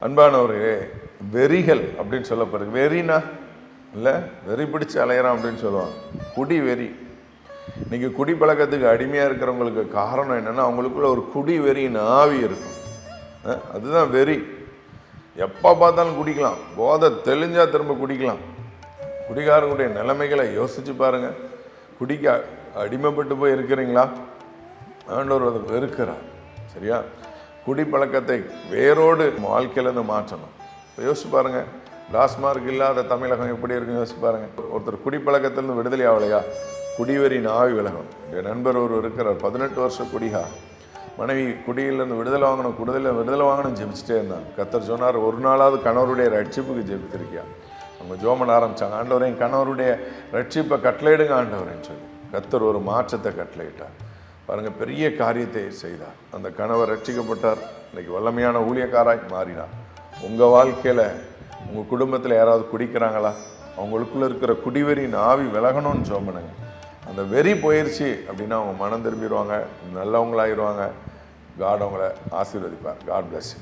அன்பானவர்களே, வெறிகள் அப்படின்னு சொல்லப்படுது. வெறினா இல்லை, வெறி பிடிச்சி அலையிறான் அப்படின்னு சொல்லுவாங்க. குடி வெறி. இன்னைக்கு குடி பழக்கத்துக்கு அடிமையாக இருக்கிறவங்களுக்கு காரணம் என்னென்னா, அவங்களுக்குள்ள ஒரு குடி வெறியின் ஆவி இருக்கும். அதுதான் வெறி. எப்போ பார்த்தாலும் குடிக்கலாம், போதை தெளிஞ்சா திரும்ப குடிக்கலாம். குடிகாரங்களுடைய நிலைமைகளை யோசிச்சு பாருங்க. குடிக்க அடிமைப்பட்டு போய் இருக்கிறீங்களா? ஆண்டவர் அதை வெறுக்கிறார். சரியா? குடிப்பழக்கத்தை வேரோடு வாழ்க்கையிலேருந்து மாற்றணும். யோசிச்சு பாருங்க, டாஸ்மார்க் இல்லாத தமிழகம் எப்படி இருக்குன்னு யோசிச்சு பாருங்க. ஒருத்தர் குடிப்பழக்கத்திலிருந்து விடுதலை ஆகலையா? குடிவெறியின் ஆவி விலகணும். என் நண்பர் ஒரு இருக்கிறார், 18 வருஷம் குடிகா. மனைவி குடியிலேருந்து விடுதலை வாங்கணும் ஜெபிச்சுட்டே இருந்தாங்க. கர்த்தர் சொன்னார், ஒரு நாளாவது கணவருடைய ரட்சிப்புக்கு ஜெபித்திருக்கியா? அவங்க ஜோமன் ஆரம்பித்தாங்க, ஆண்டவரே என் கணவருடைய ரட்சிப்பை கட்டளையிடுங்க ஆண்டவரேன்னு சொல்லி கர்த்தர் ஒரு மாற்றத்தை கட்டளையிட்டார். பாருங்கள், பெரிய காரியத்தை செய்தார். அந்த கணவர் ரட்சிக்கப்பட்டார். இன்னைக்கு வல்லமையான ஊழியக்காராய் மாறினார். உங்கள் வாழ்க்கையில் உங்கள் குடும்பத்தில் யாராவது குடிக்கிறாங்களா? அவங்களுக்குள்ள இருக்கிற குடிவெறியின் ஆவி விலகணும்னு ஜெபம். அந்த வெறி போயிடுச்சு அப்படின்னா அவங்க மனம் திரும்பிடுவாங்க, நல்லவங்களாகிடுவாங்க. காட் அவங்கள ஆசீர்வதிப்பார். God bless you.